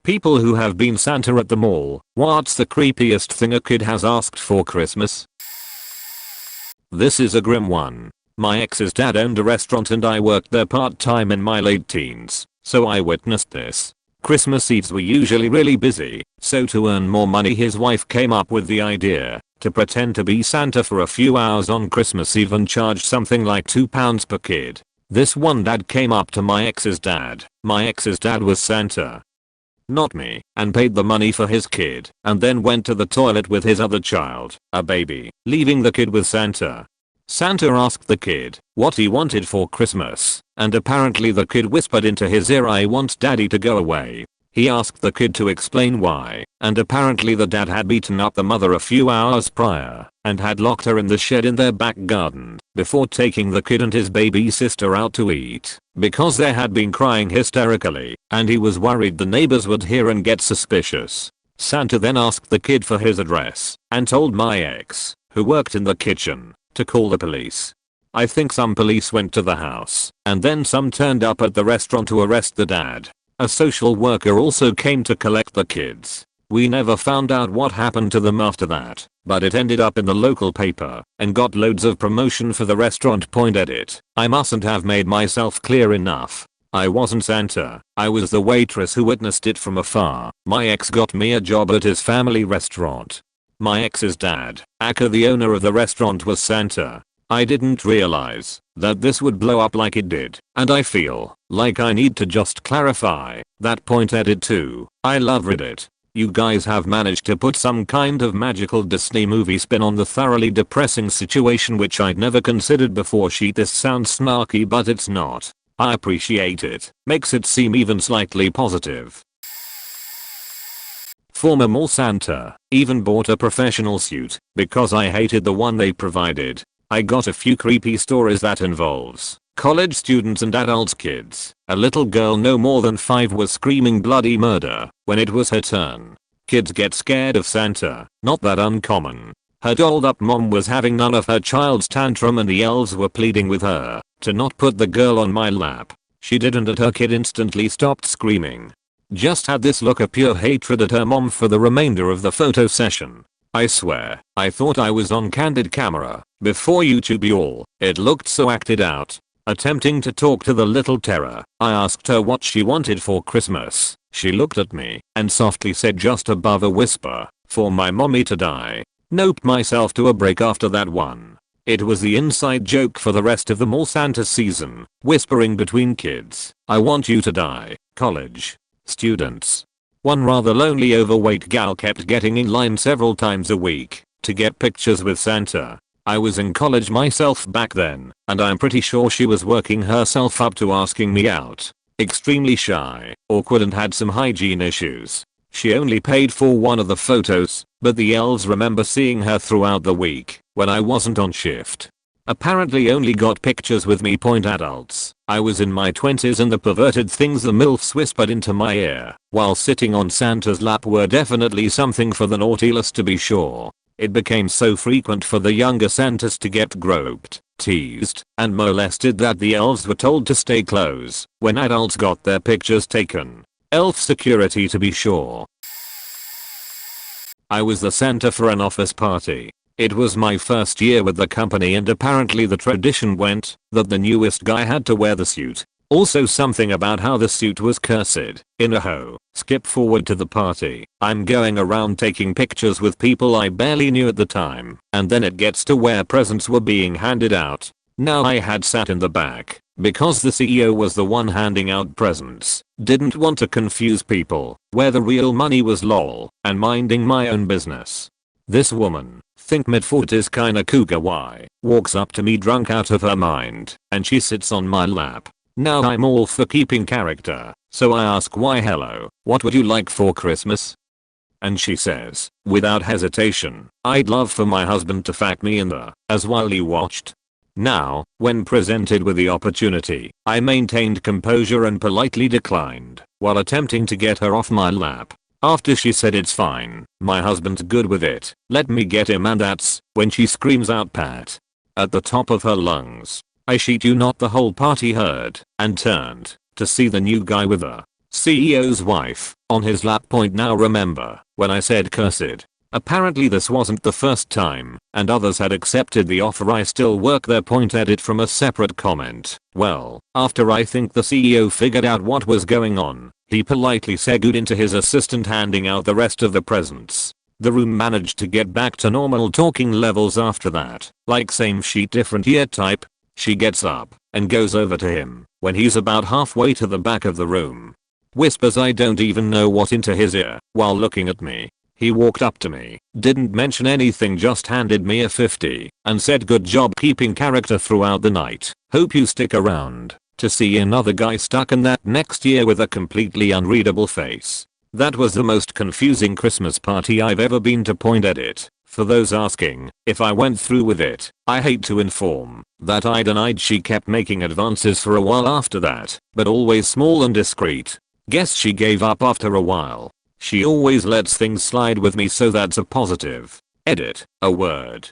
People who have been Santa at the mall. What's the creepiest thing a kid has asked for Christmas? This is a grim one. My ex's dad owned a restaurant and I worked there part-time in my late teens, so I witnessed this. Christmas Eves were usually really busy, so to earn more money his wife came up with the idea to pretend to be Santa for a few hours on Christmas Eve and charge something like £2 per kid. This one dad came up to my ex's dad. My ex's dad was Santa, not me, and paid the money for his kid, and then went to the toilet with his other child, a baby, leaving the kid with Santa. Santa asked the kid what he wanted for Christmas, and apparently the kid whispered into his ear, "I want daddy to go away." He asked the kid to explain why, and apparently the dad had beaten up the mother a few hours prior and had locked her in the shed in their back garden before taking the kid and his baby sister out to eat because they had been crying hysterically and he was worried the neighbors would hear and get suspicious. Santa then asked the kid for his address and told my ex, who worked in the kitchen, to call the police. I think some police went to the house and then some turned up at the restaurant to arrest the dad. A social worker also came to collect the kids. We never found out what happened to them after that, but it ended up in the local paper and got loads of promotion for the restaurant. Edit. I mustn't have made myself clear enough. I wasn't Santa. I was the waitress who witnessed it from afar. My ex got me a job at his family restaurant. My ex's dad, aka the owner of the restaurant, was Santa. I didn't realize that this would blow up like it did, and I feel like I need to just clarify that point. Edit 2. I love Reddit. You guys have managed to put some kind of magical Disney movie spin on the thoroughly depressing situation which I'd never considered before. This sounds snarky but it's not. I appreciate it. Makes it seem even slightly positive. Former mall Santa even bought a professional suit because I hated the one they provided. I got a few creepy stories that involves college students and adults kids. A little girl no more than 5 was screaming bloody murder when it was her turn. Kids get scared of Santa, not that uncommon. Her dolled up mom was having none of her child's tantrum and the elves were pleading with her to not put the girl on my lap. She didn't and her kid instantly stopped screaming. Just had this look of pure hatred at her mom for the remainder of the photo session. I swear, I thought I was on candid camera before YouTube y'all. It looked so acted out. Attempting to talk to the little terror, I asked her what she wanted for Christmas. She looked at me and softly said just above a whisper, "For my mommy to die." Noped myself to a break after that one. It was the inside joke for the rest of the mall Santa season, whispering between kids, "I want you to die, college students." One rather lonely overweight gal kept getting in line several times a week to get pictures with Santa. I was in college myself back then, and I'm pretty sure she was working herself up to asking me out. Extremely shy, awkward and had some hygiene issues. She only paid for one of the photos, but the elves remember seeing her throughout the week when I wasn't on shift. Apparently only got pictures with me. Adults. I was in my 20s and the perverted things the MILFs whispered into my ear while sitting on Santa's lap were definitely something for the naughty list to be sure. It became so frequent for the younger Santas to get groped, teased, and molested that the elves were told to stay close when adults got their pictures taken. Elf security to be sure. I was the Santa for an office party. It was my first year with the company and apparently the tradition went that the newest guy had to wear the suit. Also something about how the suit was cursed. In a hoe. Skip forward to the party. I'm going around taking pictures with people I barely knew at the time, and then it gets to where presents were being handed out. Now I had sat in the back because the CEO was the one handing out presents. Didn't want to confuse people where the real money was lol, and minding my own business. This woman, think mid-40s kinda cougar Y, walks up to me drunk out of her mind, and she sits on my lap. Now I'm all for keeping character, so I ask why hello, what would you like for Christmas? And she says, without hesitation, I'd love for my husband to fuck me in the ass while he watched. Now, when presented with the opportunity, I maintained composure and politely declined while attempting to get her off my lap. After she said it's fine, my husband's good with it, let me get him, and that's when she screams out "Pat" at the top of her lungs. I shit you not, the whole party heard and turned to see the new guy with her. CEO's wife, on his lap. Now remember, when I said cursed. Apparently this wasn't the first time, and others had accepted the offer. I still work there. Edit from a separate comment. Well, after I think the CEO figured out what was going on, he politely segued into his assistant handing out the rest of the presents. The room managed to get back to normal talking levels after that, like same sheet different year type. She gets up and goes over to him when he's about halfway to the back of the room. Whispers I don't even know what into his ear while looking at me. He walked up to me, didn't mention anything, just handed me a 50 and said good job keeping character throughout the night. Hope you stick around to see another guy stuck in that next year with a completely unreadable face. That was the most confusing Christmas party I've ever been to. Edit. For those asking if I went through with it, I hate to inform that I denied. She kept making advances for a while after that, but always small and discreet. Guess she gave up after a while. She always lets things slide with me, so that's a positive. Edit. A word.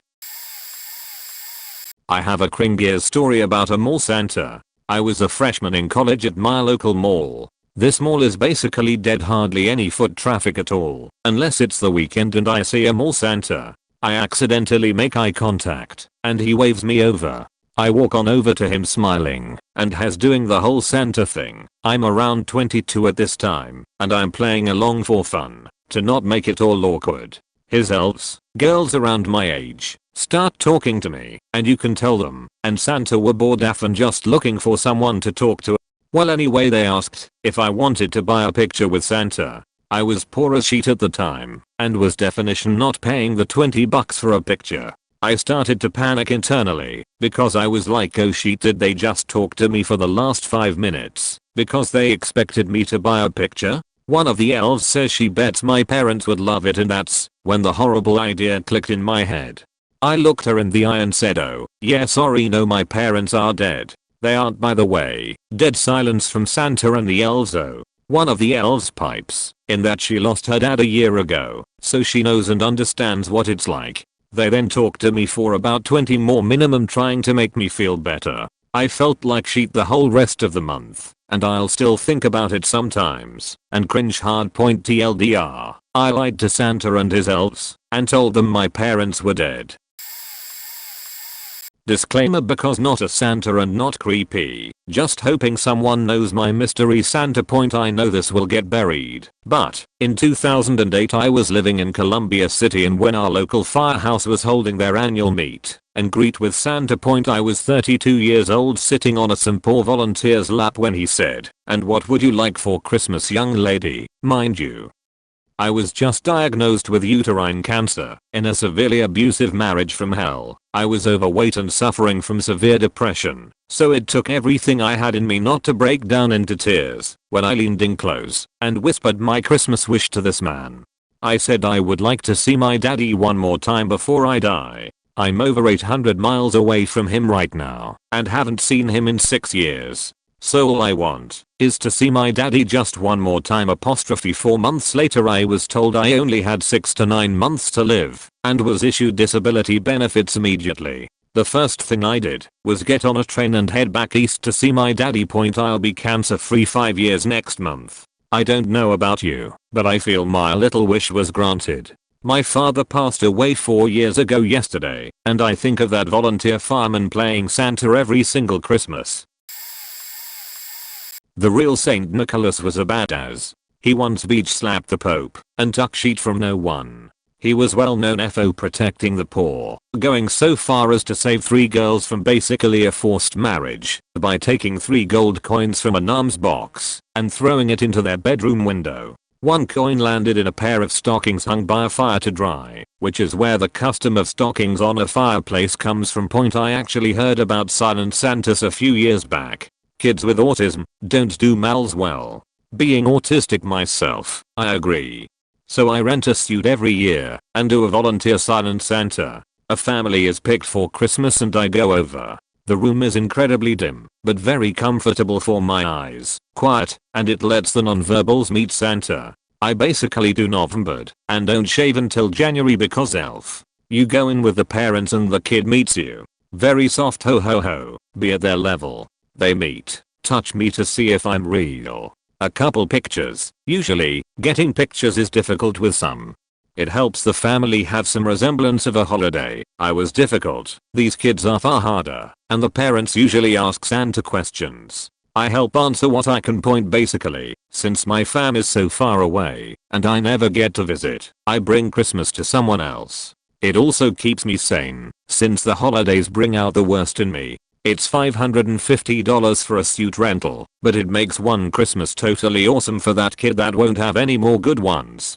I have a cringier story about a mall Santa. I was a freshman in college at my local mall. This mall is basically dead, hardly any foot traffic at all, unless it's the weekend and I see a mall Santa. I accidentally make eye contact, and he waves me over. I walk on over to him smiling, and has doing the whole Santa thing. I'm around 22 at this time, and I'm playing along for fun, to not make it all awkward. His elves, girls around my age, start talking to me, and you can tell them and Santa were bored af and just looking for someone to talk to. Well, anyway, they asked if I wanted to buy a picture with Santa. I was poor as shit at the time, and was definition not paying the $20 for a picture. I started to panic internally, because I was like, oh shit, did they just talk to me for the last 5 minutes, because they expected me to buy a picture? One of the elves says she bets my parents would love it, and that's when the horrible idea clicked in my head. I looked her in the eye and said, oh, yeah, sorry, no, my parents are dead. They aren't, by the way. Dead silence from Santa and the elves. Oh. One of the elves pipes in that she lost her dad a year ago, so she knows and understands what it's like. They then talked to me for about 20 more minimum, trying to make me feel better. I felt like shit the whole rest of the month, and I'll still think about it sometimes and cringe hard. TLDR, I lied to Santa and his elves and told them my parents were dead. Disclaimer, because not a Santa and not creepy, just hoping someone knows my mystery Santa. I know this will get buried, but in 2008 I was living in Columbia City, and when our local firehouse was holding their annual meet and greet with Santa, I was 32 years old, sitting on a St. Paul volunteer's lap when he said, "And what would you like for Christmas, young lady?" Mind you, I was just diagnosed with uterine cancer, in a severely abusive marriage from hell. I was overweight and suffering from severe depression, so it took everything I had in me not to break down into tears when I leaned in close and whispered my Christmas wish to this man. I said I would like to see my daddy one more time before I die. I'm over 800 miles away from him right now and haven't seen him in 6 years. So all I want is to see my daddy just one more time. 4 months later I was told I only had 6 to 9 months to live and was issued disability benefits immediately. The first thing I did was get on a train and head back east to see my daddy. I'll be cancer free 5 years next month. I don't know about you, but I feel my little wish was granted. My father passed away 4 years ago yesterday, and I think of that volunteer fireman playing Santa every single Christmas. The real Saint Nicholas was a badass. He once beach slapped the Pope and took shit from no one. He was well known for protecting the poor, going so far as to save 3 girls from basically a forced marriage by taking 3 gold coins from a nun's box and throwing it into their bedroom window. 1 coin landed in a pair of stockings hung by a fire to dry, which is where the custom of stockings on a fireplace comes from. I actually heard about Silent Santas a few years back. Kids with autism don't do mals well. Being autistic myself, I agree. So I rent a suit every year and do a volunteer Silent Santa. A family is picked for Christmas and I go over. The room is incredibly dim, but very comfortable for my eyes, quiet, and it lets the nonverbals meet Santa. I basically do November and don't shave until January because elf. You go in with the parents and the kid meets you. Very soft, ho ho ho, be at their level. They meet, touch me to see if I'm real. A couple pictures. Usually, getting pictures is difficult with some. It helps the family have some resemblance of a holiday. I was difficult. These kids are far harder, and the parents usually ask Santa questions. I help answer what I can point basically, since my fam is so far away, and I never get to visit. I bring Christmas to someone else. It also keeps me sane, since the holidays bring out the worst in me. It's $550 for a suit rental, but it makes one Christmas totally awesome for that kid that won't have any more good ones.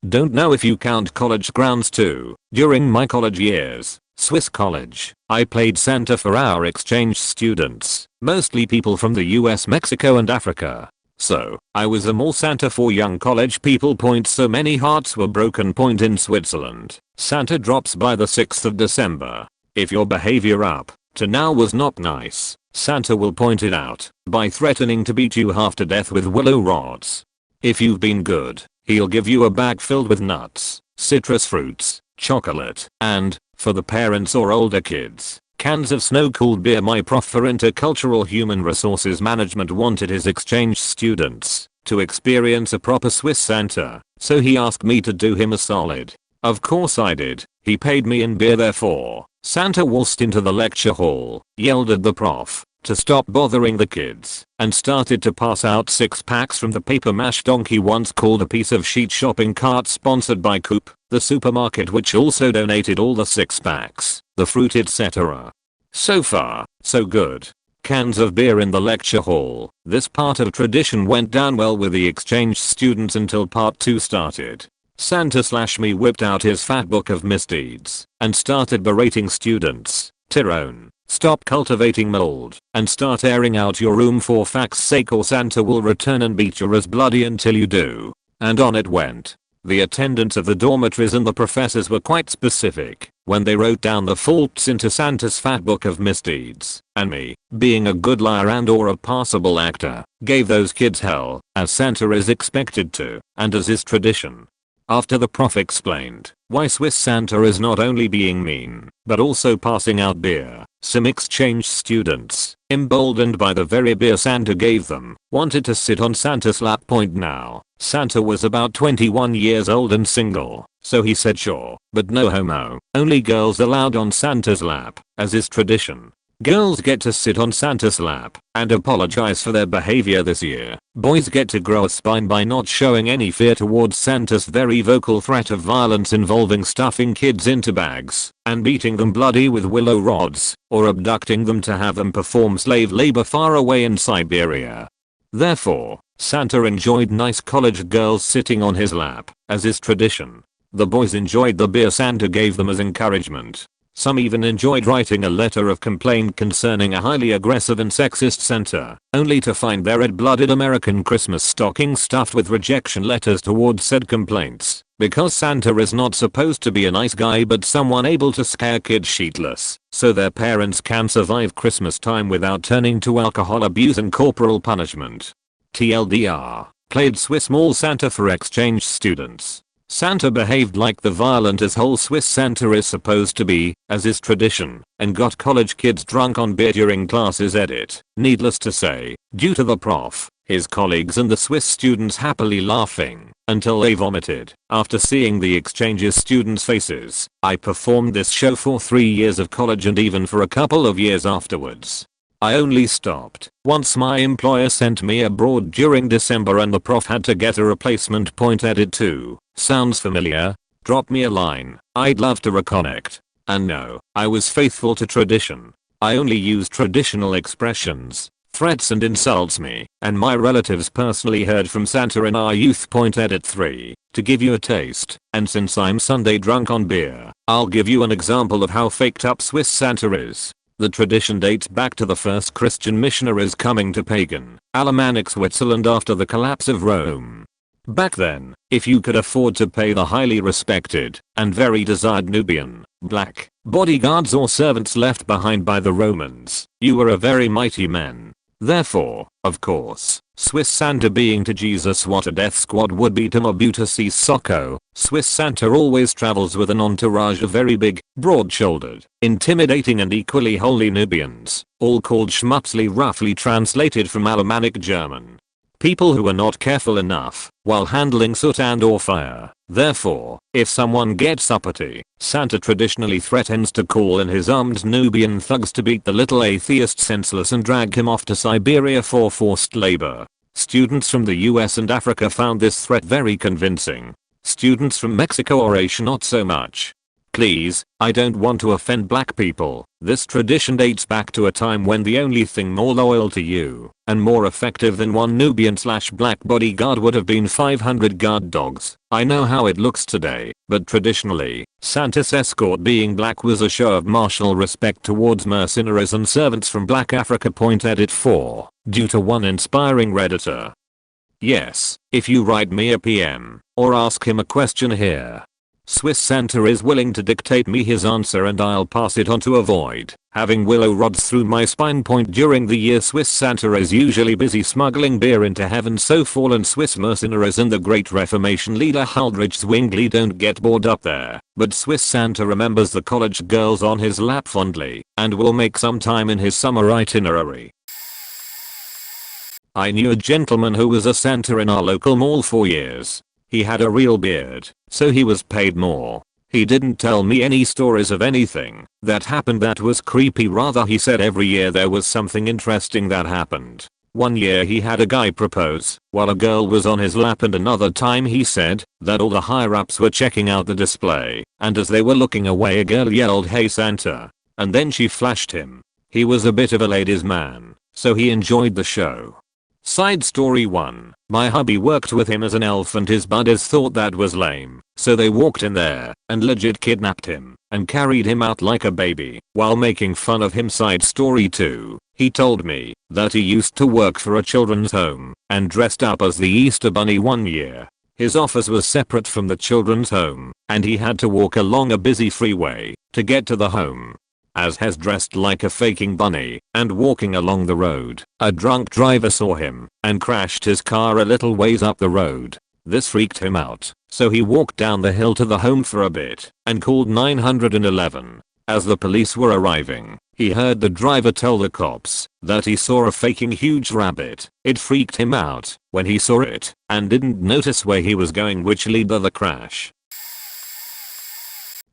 Don't know if you count college grounds too. During my college years, Swiss college, I played Santa for our exchange students, mostly people from the US, Mexico and Africa. So, I was a mall Santa for young college people. So many hearts were broken. In Switzerland, Santa drops by the 6th of December. If your behavior up to now was not nice, Santa will point it out by threatening to beat you half to death with willow rods. If you've been good, he'll give you a bag filled with nuts, citrus fruits, chocolate, and, for the parents or older kids, cans of snow-cooled beer. My prof for intercultural human resources management wanted his exchange students to experience a proper Swiss Santa, so he asked me to do him a solid. Of course I did. He paid me in beer. Therefore, Santa waltzed into the lecture hall, yelled at the prof to stop bothering the kids, and started to pass out 6-packs from the paper mache donkey once called a piece of sheet shopping cart sponsored by Coop, the supermarket, which also donated all the 6-packs, the fruit, etc. So far, so good. Cans of beer in the lecture hall. This part of tradition went down well with the exchange students until part 2 started. Santa/me whipped out his fat book of misdeeds and started berating students. Tyrone, stop cultivating mold and start airing out your room for fact's sake, or Santa will return and beat you as bloody until you do. And on it went. The attendants of the dormitories and the professors were quite specific when they wrote down the faults into Santa's fat book of misdeeds, and me, being a good liar and or a passable actor, gave those kids hell, as Santa is expected to, and as is tradition. After the prof explained why Swiss Santa is not only being mean, but also passing out beer, some exchange students, emboldened by the very beer Santa gave them, wanted to sit on Santa's lap. Now, Santa was about 21 years old and single, so he said sure, but no homo, only girls allowed on Santa's lap, as is tradition. Girls get to sit on Santa's lap and apologize for their behavior this year. Boys get to grow a spine by not showing any fear towards Santa's very vocal threat of violence involving stuffing kids into bags and beating them bloody with willow rods, or abducting them to have them perform slave labor far away in Siberia. Therefore, Santa enjoyed nice college girls sitting on his lap, as is tradition. The boys enjoyed the beer Santa gave them as encouragement. Some even enjoyed writing a letter of complaint concerning a highly aggressive and sexist Santa, only to find their red-blooded American Christmas stocking stuffed with rejection letters towards said complaints, because Santa is not supposed to be a nice guy but someone able to scare kids sheetless, so their parents can survive Christmas time without turning to alcohol abuse and corporal punishment. TLDR, played Swiss mall Santa for exchange students. Santa behaved like the violent asshole Swiss Santa is supposed to be, as is tradition, and got college kids drunk on beer during classes. Edit. Needless to say, due to the prof, his colleagues and the Swiss students happily laughing until they vomited. After seeing the exchange's students' faces, I performed this show for 3 years of college and even for a couple of years afterwards. I only stopped once my employer sent me abroad during December and the prof had to get a replacement. Edit 2. Sounds familiar? Drop me a line. I'd love to reconnect. And no, I was faithful to tradition. I only use traditional expressions. Threats and insults me, and my relatives personally heard from Santa in our youth. Edit 3. To give you a taste, and since I'm Sunday drunk on beer, I'll give you an example of how faked up Swiss Santa is. The tradition dates back to the first Christian missionaries coming to pagan, Alemannic Switzerland after the collapse of Rome. Back then, if you could afford to pay the highly respected and very desired Nubian, black, bodyguards or servants left behind by the Romans, you were a very mighty man. Therefore, of course, Swiss Santa being to Jesus what a death squad would be to Mobutu Sissoko, Swiss Santa always travels with an entourage of very big, broad-shouldered, intimidating and equally holy Nubians, all called Schmutzli, roughly translated from Alemannic German. People who are not careful enough while handling soot and or fire. Therefore, if someone gets uppity, Santa traditionally threatens to call in his armed Nubian thugs to beat the little atheist senseless and drag him off to Siberia for forced labor. Students from the US and Africa found this threat very convincing. Students from Mexico or Asia not so much. Please, I don't want to offend black people. This tradition dates back to a time when the only thing more loyal to you and more effective than one Nubian/black bodyguard would have been 500 guard dogs. I know how it looks today, but traditionally, Santa's escort being black was a show of martial respect towards mercenaries and servants from Black Africa. Edit 4, due to one inspiring Redditor. Yes, if you write me a PM or ask him a question here, Swiss Santa is willing to dictate me his answer and I'll pass it on to avoid having willow rods through my spine. During the year Swiss Santa is usually busy smuggling beer into heaven, so fallen Swiss mercenaries and the Great Reformation leader Huldrych Zwingli don't get bored up there, but Swiss Santa remembers the college girls on his lap fondly and will make some time in his summer itinerary. I knew a gentleman who was a Santa in our local mall for years. He had a real beard, so he was paid more. He didn't tell me any stories of anything that happened that was creepy, rather he said every year there was something interesting that happened. One year he had a guy propose while a girl was on his lap, and another time he said that all the higher-ups were checking out the display, and as they were looking away a girl yelled, "Hey Santa," and then she flashed him. He was a bit of a ladies' man, so he enjoyed the show. Side story 1. My hubby worked with him as an elf and his buddies thought that was lame, so they walked in there and legit kidnapped him and carried him out like a baby while making fun of him. Side story 2. He told me that he used to work for a children's home and dressed up as the Easter Bunny one year. His office was separate from the children's home and he had to walk along a busy freeway to get to the home. As has dressed like a faking bunny and walking along the road, a drunk driver saw him and crashed his car a little ways up the road. This freaked him out, so he walked down the hill to the home for a bit and called 911. As the police were arriving, he heard the driver tell the cops that he saw a faking huge rabbit. It freaked him out when he saw it and didn't notice where he was going, which led to the crash.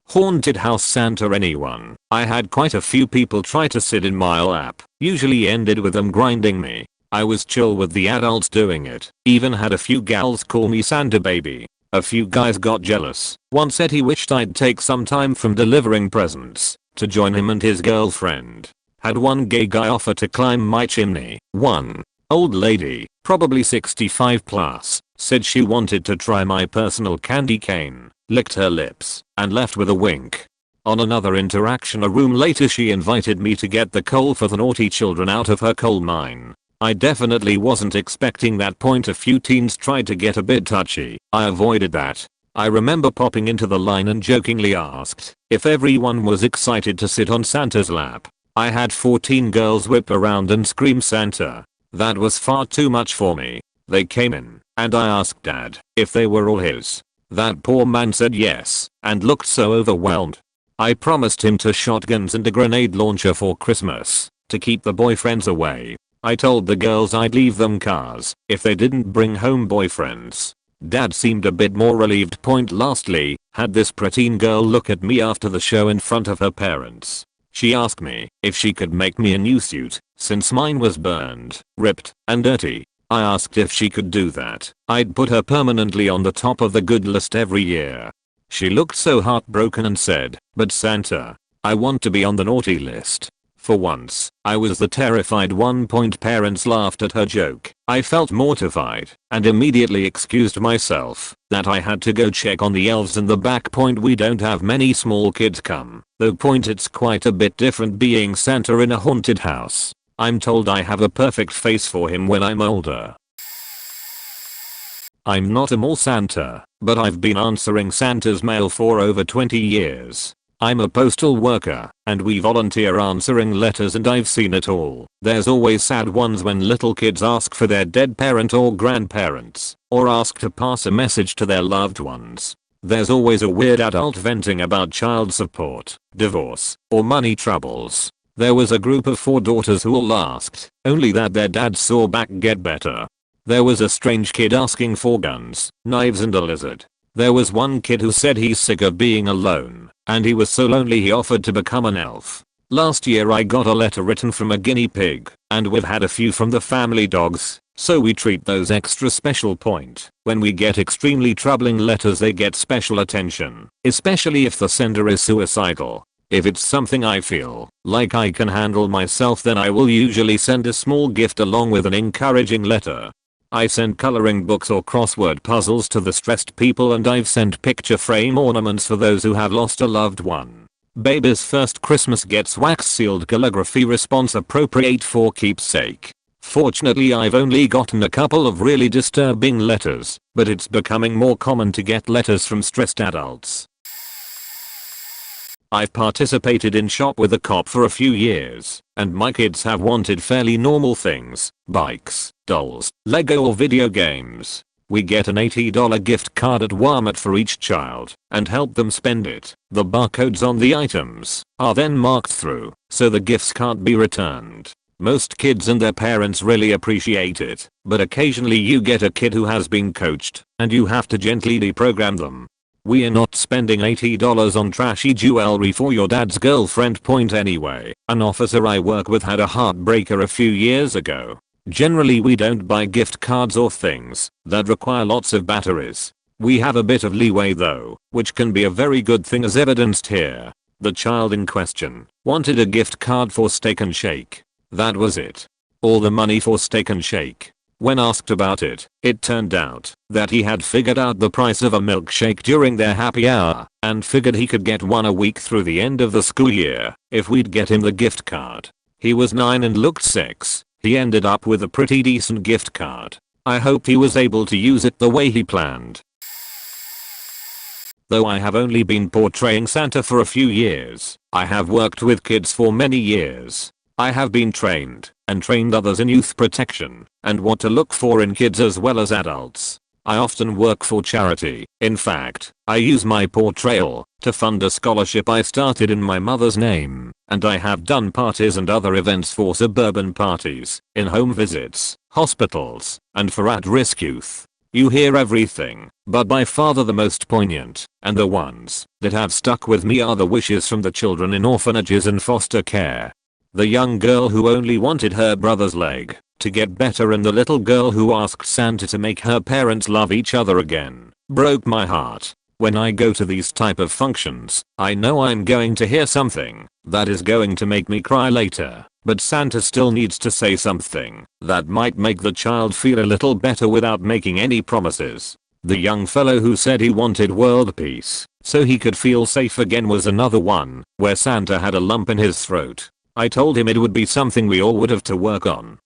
Haunted house Santa. Anyone. I had quite a few people try to sit in my lap, usually ended with them grinding me. I was chill with the adults doing it, even had a few gals call me Santa baby. A few guys got jealous. One said he wished I'd take some time from delivering presents to join him and his girlfriend. Had one gay guy offer to climb my chimney. One old lady, probably 65 plus, said she wanted to try my personal candy cane, licked her lips, and left with a wink. On another interaction a room later she invited me to get the coal for the naughty children out of her coal mine. I definitely wasn't expecting that. A few teens tried to get a bit touchy. I avoided that. I remember popping into the line and jokingly asked if everyone was excited to sit on Santa's lap. I had 14 girls whip around and scream Santa. That was far too much for me. They came in, and I asked Dad if they were all his. That poor man said yes, and looked so overwhelmed. I promised him 2 shotguns and a grenade launcher for Christmas to keep the boyfriends away. I told the girls I'd leave them cars if they didn't bring home boyfriends. Dad seemed a bit more relieved. Lastly, had this preteen girl look at me after the show in front of her parents. She asked me if she could make me a new suit since mine was burned, ripped, and dirty. I asked if she could do that. I'd put her permanently on the top of the good list every year. She looked so heartbroken and said, "But Santa, I want to be on the naughty list." For once, I was the terrified one. Parents laughed at her joke. I felt mortified and immediately excused myself that I had to go check on the elves in the back. We don't have many small kids come, though. It's quite a bit different being Santa in a haunted house. I'm told I have a perfect face for him when I'm older. I'm not a mall Santa, but I've been answering Santa's mail for over 20 years. I'm a postal worker, and we volunteer answering letters, and I've seen it all. There's always sad ones when little kids ask for their dead parent or grandparents, or ask to pass a message to their loved ones. There's always a weird adult venting about child support, divorce, or money troubles. There was a group of 4 daughters who all asked, only that their dads saw back get better. There was a strange kid asking for guns, knives, and a lizard. There was one kid who said he's sick of being alone, and he was so lonely he offered to become an elf. Last year I got a letter written from a guinea pig, and we've had a few from the family dogs, so we treat those extra special point. When we get extremely troubling letters, they get special attention, especially if the sender is suicidal. If it's something I feel like I can handle myself, then I will usually send a small gift along with an encouraging letter. I send coloring books or crossword puzzles to the stressed people, and I've sent picture frame ornaments for those who have lost a loved one. Baby's first Christmas gets wax sealed calligraphy response appropriate for keepsake. Fortunately, I've only gotten a couple of really disturbing letters, but it's becoming more common to get letters from stressed adults. I've participated in Shop with a Cop for a few years, and my kids have wanted fairly normal things: bikes, dolls, Lego, or video games. We get an $80 gift card at Walmart for each child and help them spend it. The barcodes on the items are then marked through, so the gifts can't be returned. Most kids and their parents really appreciate it, but occasionally you get a kid who has been coached, and you have to gently deprogram them. We are not spending $80 on trashy jewelry for your dad's girlfriend. Point anyway. An officer I work with had a heartbreaker a few years ago. Generally we don't buy gift cards or things that require lots of batteries. We have a bit of leeway though, which can be a very good thing, as evidenced here. The child in question wanted a gift card for Steak and Shake. That was it. All the money for Steak and Shake. When asked about it, it turned out that he had figured out the price of a milkshake during their happy hour and figured he could get one a week through the end of the school year if we'd get him the gift card. He was 9 and looked 6. He ended up with a pretty decent gift card. I hope he was able to use it the way he planned. Though I have only been portraying Santa for a few years, I have worked with kids for many years. I have been trained and trained others in youth protection and what to look for in kids as well as adults. I often work for charity. In fact, I use my portrayal to fund a scholarship I started in my mother's name, and I have done parties and other events for suburban parties, in-home visits, hospitals, and for at-risk youth. You hear everything, but by far the most poignant, and the ones that have stuck with me, are the wishes from the children in orphanages and foster care. The young girl who only wanted her brother's leg to get better, and the little girl who asked Santa to make her parents love each other again, broke my heart. When I go to these type of functions, I know I'm going to hear something that is going to make me cry later, but Santa still needs to say something that might make the child feel a little better without making any promises. The young fellow who said he wanted world peace so he could feel safe again was another one where Santa had a lump in his throat. I told him it would be something we all would have to work on.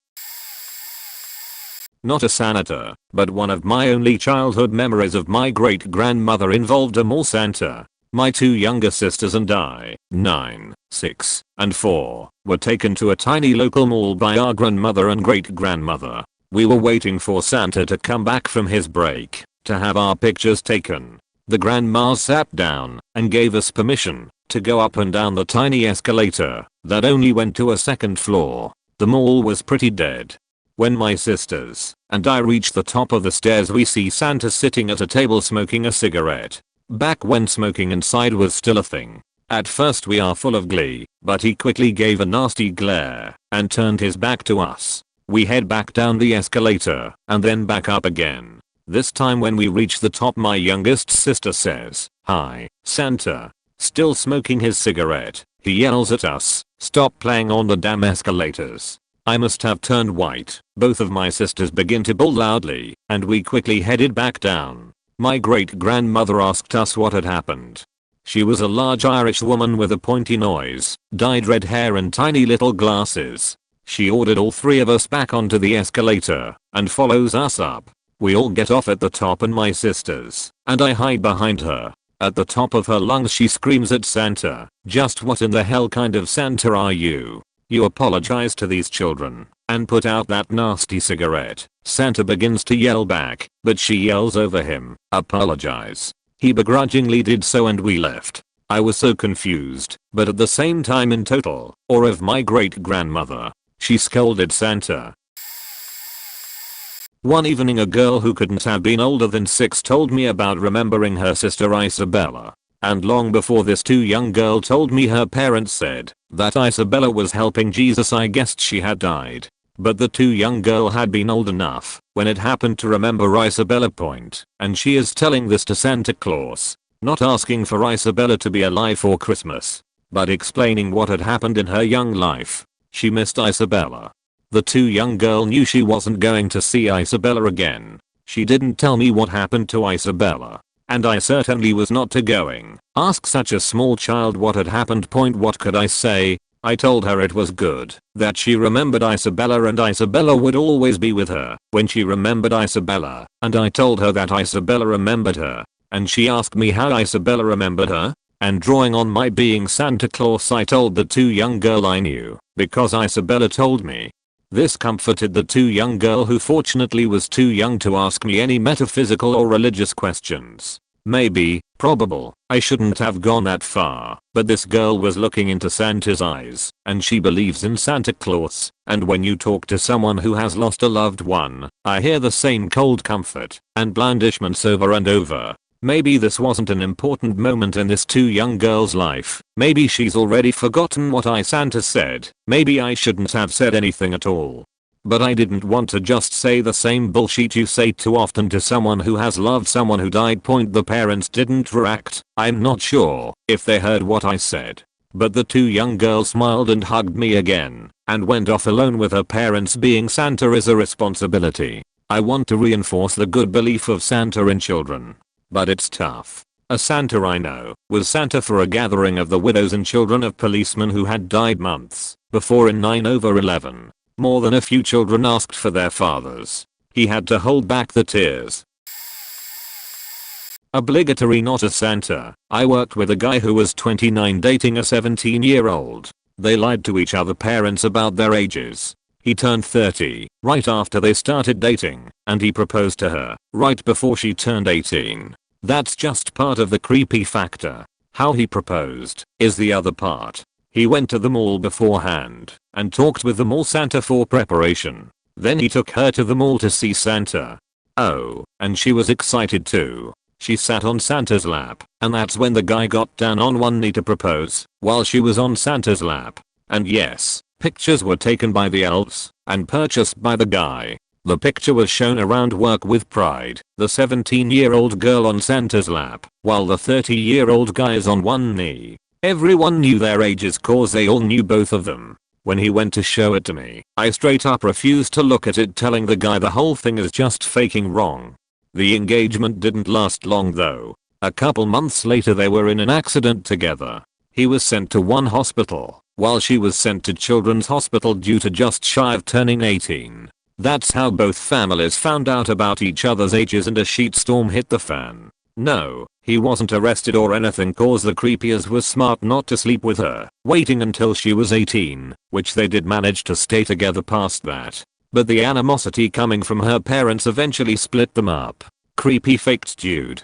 Not a senator, but one of my only childhood memories of my great-grandmother involved a mall Santa. My 2 younger sisters and I, 9, 6, and 4, were taken to a tiny local mall by our grandmother and great-grandmother. We were waiting for Santa to come back from his break to have our pictures taken. The grandma sat down and gave us permission to go up and down the tiny escalator that only went to a 2nd floor. The mall was pretty dead. When my sisters and I reach the top of the stairs, we see Santa sitting at a table smoking a cigarette. Back when smoking inside was still a thing. At first we are full of glee, but he quickly gave a nasty glare and turned his back to us. We head back down the escalator and then back up again. This time when we reach the top, my youngest sister says, "Hi, Santa." Still smoking his cigarette, he yells at us, "Stop playing on the damn escalators." I must have turned white. Both of my sisters begin to bawl loudly, and we quickly headed back down. My great-grandmother asked us what had happened. She was a large Irish woman with a pointy nose, dyed red hair, and tiny little glasses. She ordered all 3 of us back onto the escalator and follows us up. We all get off at the top, and my sisters and I hide behind her. At the top of her lungs she screams at Santa, "Just what in the hell kind of Santa are you? You apologize to these children and put out that nasty cigarette." Santa begins to yell back, but she yells over him, "Apologize." He begrudgingly did so and we left. I was so confused, but at the same time in total awe of my great grandmother. She scolded Santa. One evening a girl who couldn't have been older than 6 told me about remembering her sister Isabella. And long before this too young girl told me her parents said that Isabella was helping Jesus. I guessed she had died. But the too young girl had been old enough when it happened to remember Isabella point, and she is telling this to Santa Claus. Not asking for Isabella to be alive for Christmas, but explaining what had happened in her young life. She missed Isabella. The too young girl knew she wasn't going to see Isabella again. She didn't tell me what happened to Isabella. And I certainly was not to going ask such a small child what had happened. What could I say? I told her it was good that she remembered Isabella and Isabella would always be with her when she remembered Isabella, and I told her that Isabella remembered her. And she asked me how Isabella remembered her, and drawing on my being Santa Claus I told the too young girl I knew because Isabella told me. This comforted the too young girl, who fortunately was too young to ask me any metaphysical or religious questions. Maybe, probable, I shouldn't have gone that far, but this girl was looking into Santa's eyes, and she believes in Santa Claus, and when you talk to someone who has lost a loved one, I hear the same cold comfort and blandishments over and over. Maybe this wasn't an important moment in this too young girl's life. Maybe she's already forgotten what Santa said. Maybe I shouldn't have said anything at all. But I didn't want to just say the same bullshit you say too often to someone who has loved someone who died. The parents didn't react. I'm not sure if they heard what I said. But the too young girl smiled and hugged me again and went off alone with her parents. Being Santa is a responsibility. I want to reinforce the good belief of Santa in children. But it's tough. A Santa I know was Santa for a gathering of the widows and children of policemen who had died months before in 9/11. More than a few children asked for their fathers. He had to hold back the tears. Obligatory not a Santa. I worked with a guy who was 29 dating a 17-year-old. They lied to each other parents about their ages. He turned 30 right after they started dating, and he proposed to her right before she turned 18. That's just part of the creepy factor. How he proposed is the other part. He went to the mall beforehand and talked with the mall Santa for preparation. Then he took her to the mall to see Santa. Oh, and she was excited too. She sat on Santa's lap, and that's when the guy got down on one knee to propose while she was on Santa's lap. And yes, pictures were taken by the elves and purchased by the guy. The picture was shown around work with pride. The 17-year-old girl on Santa's lap, while the 30-year-old guy is on one knee. Everyone knew their ages cause they all knew both of them. When he went to show it to me, I straight up refused to look at it, telling the guy the whole thing is just faking wrong. The engagement didn't last long though. A couple months later they were in an accident together. He was sent to one hospital, while she was sent to Children's Hospital due to just shy of turning 18. That's how both families found out about each other's ages, and a shitstorm hit the fan. No, he wasn't arrested or anything cause the creepiest was smart not to sleep with her, waiting until she was 18, which they did manage to stay together past that. But the animosity coming from her parents eventually split them up. Creepy faked dude.